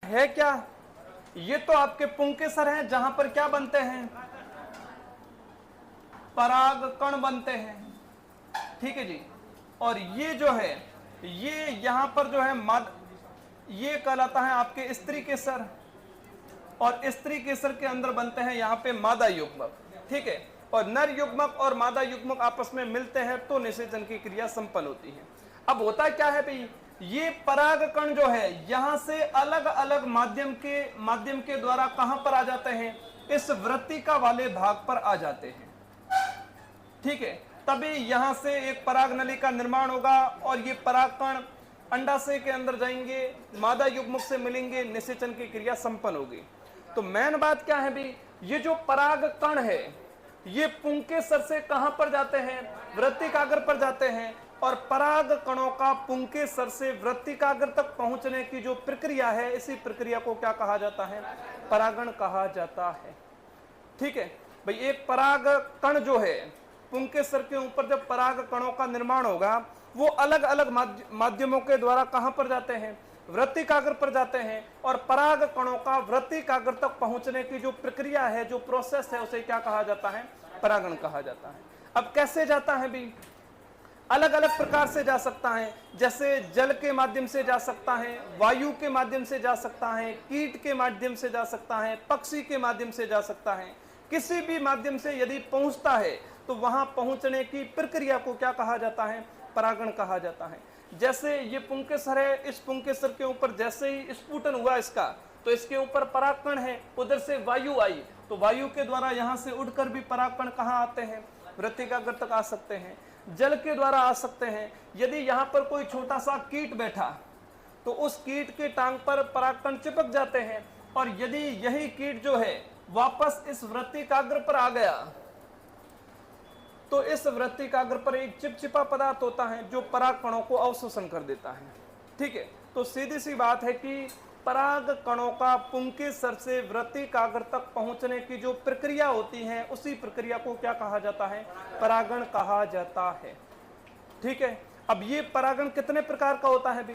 है क्या, ये तो आपके पुंकेसर हैं जहां पर क्या बनते हैं, पराग कण बनते हैं। ठीक है जी। और ये जो है, ये यहां पर जो है ये कहलाता है आपके स्त्री केसर, और स्त्री केसर के अंदर बनते हैं यहाँ पे मादा युग्मक। ठीक है। और नर युग्मक और मादा युग्मक आपस में मिलते हैं तो निषेचन की क्रिया संपन्न होती है। अब होता क्या है भाई, ये पराग कण जो है यहां से अलग अलग माध्यम के द्वारा कहां पर आ जाते हैं, इस वृत्तिका वाले भाग पर आ जाते हैं। ठीक है। तभी यहां से एक पराग नली का निर्माण होगा और ये पराग कण अंडाशय के अंदर जाएंगे, मादा युग्मक से मिलेंगे, निषेचन की क्रिया संपन्न होगी। तो मेन बात क्या है भी, ये जो पराग कण है ये पुंकेसर से कहां पर जाते हैं, वृत्तिकाग्र पर जाते हैं। और पराग कणों का पुंकेसर से वृत्तिकाग्र तक पहुंचने की जो प्रक्रिया है, इसी प्रक्रिया को क्या कहा जाता है, परागण कहा जाता है। ठीक है भाई। एक पराग कण जो है पुंकेसर के ऊपर जब पराग कणों का निर्माण होगा, वो अलग अलग माध्यमों के द्वारा कहां पर जाते हैं, वृत्तिकाग्र पर जाते हैं। और पराग कणों का वृत्तिकाग्र तक पहुंचने की जो प्रक्रिया है, जो प्रोसेस है, उसे क्या कहा जाता है, परागण कहा जाता है। अब कैसे जाता है भी, अलग अलग प्रकार से जा सकता है। जैसे जल के माध्यम से जा सकता है, वायु के माध्यम से जा सकता है, कीट के माध्यम से जा सकता है, पक्षी के माध्यम से जा सकता है। किसी भी माध्यम से यदि पहुंचता है तो वहां पहुंचने की प्रक्रिया को क्या कहा जाता है, परागण कहा जाता है। जैसे ये पुंकेसर है, इस पुंकेसर के ऊपर जैसे ही स्फुटन हुआ इसका, तो इसके ऊपर परागकण है, उधर से वायु आई, तो वायु के द्वारा यहां से उड़कर भी परागकण कहां आते हैं, वृत्तिकाग्र तक आ सकते हैं। जल के द्वारा आ सकते हैं। यदि यहां पर कोई छोटा सा कीट बैठा तो उस कीट के टांग पर परागकण चिपक जाते हैं। और यदि यही कीट जो है वापस इस वृत्तिकाग्र पर आ गया तो इस वृत्तिकाग्र पर एक चिपचिपा पदार्थ होता है जो परागकणों को अवशोषण कर देता है। ठीक है। तो सीधी सी बात है कि पराग कणों का पुंकेसर से वृत्तिकाग्र तक पहुंचने की जो प्रक्रिया होती है, उसी प्रक्रिया को क्या कहा जाता है, परागण कहा जाता है। ठीक है। अब ये परागण कितने प्रकार का होता है भी,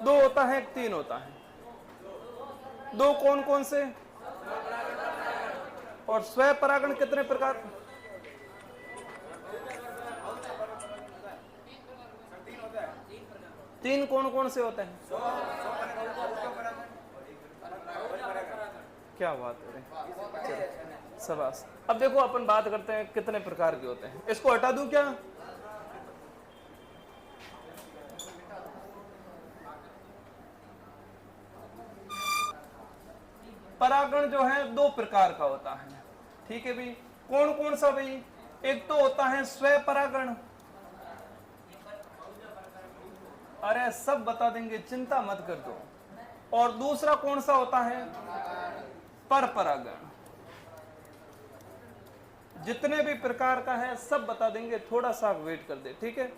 दो होता है, तीन होता है, दो कौन कौन से, और स्वयं परागण कितने प्रकार, तीन कौन कौन से होते हैं, क्या बात है, शाबाश। अब देखो अपन बात करते हैं कितने प्रकार के होते हैं। इसको हटा दूं क्या, परागण जो है दो प्रकार का होता है। ठीक है भाई। कौन कौन सा भाई, एक तो होता है स्वयं परागण, अरे सब बता देंगे, चिंता मत कर दो। और दूसरा कौन सा होता है, पर परागण। जितने भी प्रकार का है सब बता देंगे, थोड़ा सा वेट कर दे। ठीक है।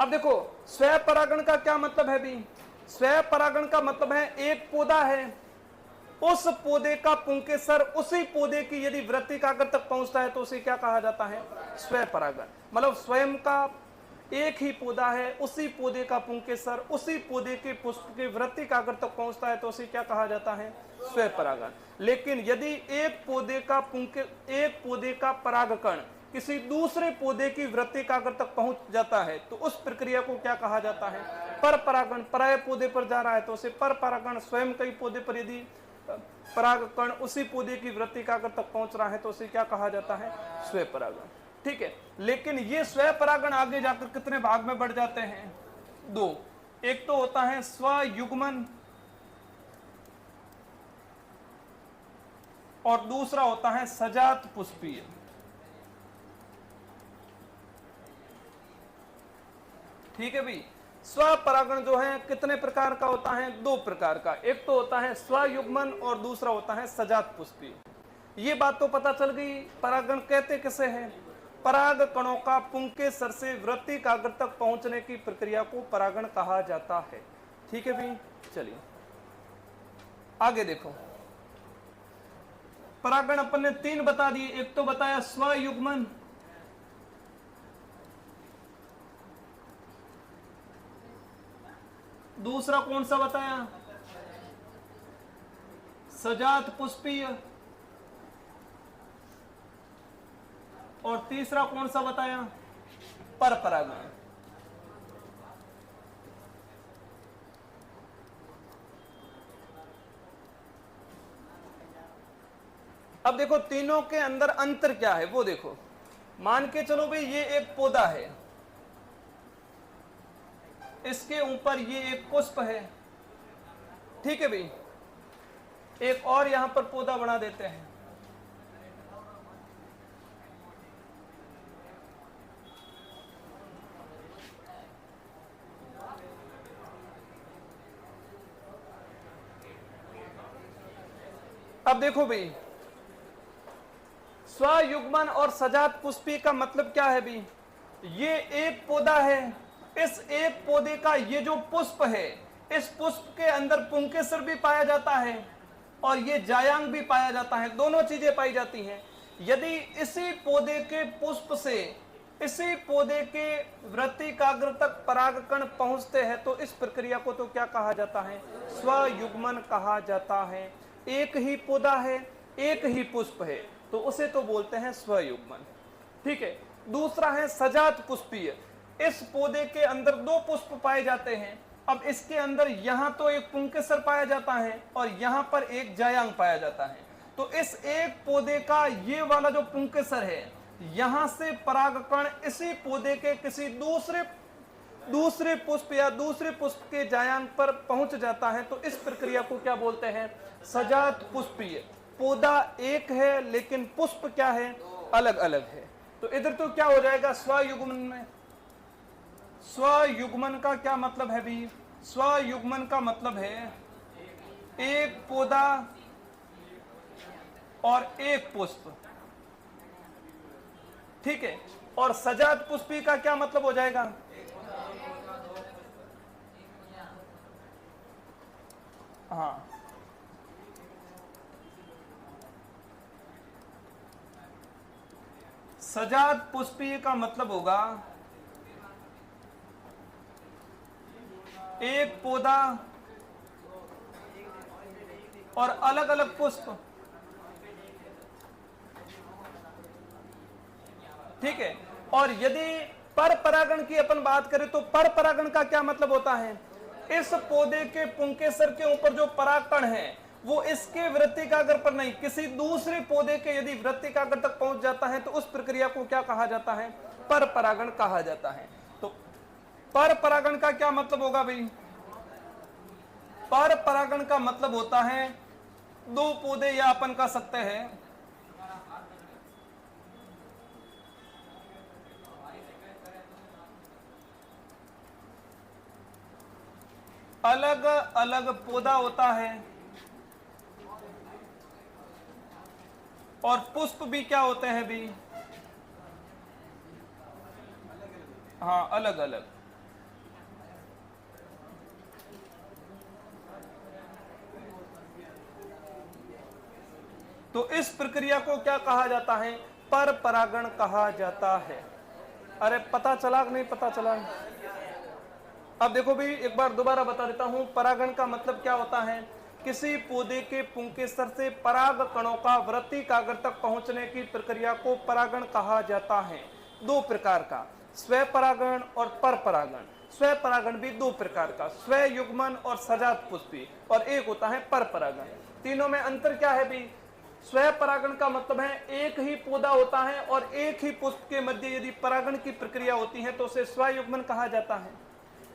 अब देखो स्वयं परागण का क्या मतलब है भी, स्वयं परागण का मतलब है एक पौधा है, उस पौधे का पुंकेसर उसी पौधे की यदि वृत्तिकाग्र तक पहुंचता है तो उसे क्या कहा जाता है, स्वयं परागण। मतलब स्वयं का एक ही पौधा है, उसी पौधे का पुंकेसर उसी पौधे के पुष्प के वृत्तिकाग्र तक पहुंचता है तो उसे क्या कहा जाता है, स्वयं परागण। लेकिन यदि एक पौधे का परागकण किसी दूसरे पौधे की वृत्तिकाग्र तक पहुंच जाता है तो उस प्रक्रिया को क्या कहा जाता है, पर परागण। पराय पौधे पर जा रहा है तो उसे पर परागण। स्वयं कई पौधे पर यदि परागकण उसी पौधे की वृत्तिकाग्र तक पहुंच रहा है तो उसे क्या कहा जाता है, स्वयं परागण। ठीक है। लेकिन ये स्वयं परागण आगे जाकर कितने भाग में बढ़ जाते हैं, दो। एक तो होता है स्वयुग्मन और दूसरा होता है सजात पुष्पीय। ठीक है भाई। स्वपरागण जो है कितने प्रकार का होता है, दो प्रकार का। एक तो होता है स्वयुग्मन और दूसरा होता है सजात पुष्पीय। ये बात तो पता चल गई, परागण कहते किसे हैं, पराग कणों का पुंकेसर से वृत्तिकाग्र तक पहुंचने की प्रक्रिया को परागण कहा जाता है। ठीक है भाई। चलिए आगे देखो, परागण अपन ने तीन बता दिए। एक तो बताया स्वयुग्मन, दूसरा कौन सा बताया, सजात पुष्पीय, और तीसरा कौन सा बताया, परपरागण। अब देखो तीनों के अंदर अंतर क्या है वो देखो। मान के चलो भाई ये एक पौधा है, इसके ऊपर ये एक पुष्प है, ठीक है भाई। एक और यहां पर पौधा बना देते हैं, अब देखो भाई स्वयुग्मन और सजात पुष्पी का मतलब क्या है भी, ये एक पौधा है, इस एक पौधे का ये जो पुष्प है, इस पुष्प के अंदर पुंकेसर भी पाया जाता है और ये जायांग भी पाया जाता है, दोनों चीजें पाई जाती हैं। यदि इसी पौधे के पुष्प से इसी पौधे के वृत्तिकाग्र तक परागकण पहुंचते हैं तो इस प्रक्रिया को तो क्या कहा जाता है, स्वयुग्मन कहा जाता है। एक ही पौधा है, एक ही पुष्प है, तो उसे तो बोलते हैं स्वयुग्मन, ठीक है। दूसरा है सजात पुष्पीय, इस पौधे के अंदर दो पुष्प पाए जाते हैं। अब इसके अंदर यहां तो एक पुंकेसर पाया जाता है और यहां पर एक जायांग पाया जाता है, तो इस एक पौधे का ये वाला जो पुंकेसर है, यहां से परागकण इसी पौधे के किसी दूसरे पुष्प या दूसरे पुष्प के जायांग पर पहुंच जाता है, तो इस प्रक्रिया को क्या बोलते हैं, सजात पुष्पीय। पौधा एक है लेकिन पुष्प क्या है, अलग अलग है। तो इधर तो क्या हो जाएगा स्वयुग्मन में, स्वयुग्मन का क्या मतलब है भी, स्वयुग्मन का मतलब है एक पौधा और एक पुष्प, ठीक है। और सजात पुष्पी का क्या मतलब हो जाएगा, हाँ, सजात पुष्पीय का मतलब होगा एक पौधा और अलग अलग पुष्प, ठीक है। और यदि पर परागण की अपन बात करें तो पर परागण का क्या मतलब होता है, इस पौधे के पुंकेसर के ऊपर जो परागकण है वो इसके वृत्तिकाग्र पर नहीं, किसी दूसरे पौधे के यदि वृत्तिकाग्र तक पहुंच जाता है तो उस प्रक्रिया को क्या कहा जाता है, पर परागण कहा जाता है। तो पर परागण का क्या मतलब होगा भाई, पर परागण का मतलब होता है दो पौधे या अपन कह सकते हैं अलग अलग पौधा होता है और पुष्प भी क्या होते हैं भी, हाँ, अलग अलग। तो इस प्रक्रिया को क्या कहा जाता है, पर परागण कहा जाता है। अरे पता चला कि नहीं पता चला। अब देखो भी एक बार दोबारा बता देता हूं, परागण का मतलब क्या होता है, किसी पौधे के पुंकेसर से पराग कणों का वृत्तिकाग्र तक पहुंचने की प्रक्रिया को परागण कहा जाता है। दो प्रकार का, स्व परागण और पर परागण। स्व परागण भी दो प्रकार का, स्वयुग्मन और सजात पुष्पी, और एक होता है पर परागण। तीनों में अंतर क्या है भी, स्व परागण का मतलब है एक ही पौधा होता है और एक ही पुष्प के मध्य यदि परागण की प्रक्रिया होती है तो उसे स्वयुग्मन कहा जाता है।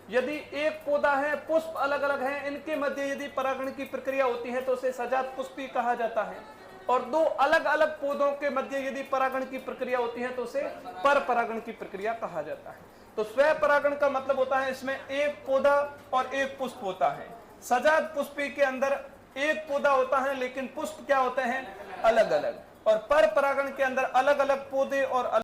यदि एक पौधा है, पुष्प अलग अलग हैं, इनके मध्य यदि परागण की प्रक्रिया होती है तो उसे सजात पुष्पी कहा जाता है। और दो अलग अलग पौधों के मध्य यदि परागण की प्रक्रिया होती है तो उसे पर परागण की प्रक्रिया कहा जाता है। तो स्व परागण का मतलब होता है इसमें एक पौधा और एक पुष्प होता है। सजात पुष्पी के अंदर एक पौधा होता है लेकिन पुष्प क्या होते हैं, अलग अलग। और पर परागण के अंदर अलग अलग पौधे और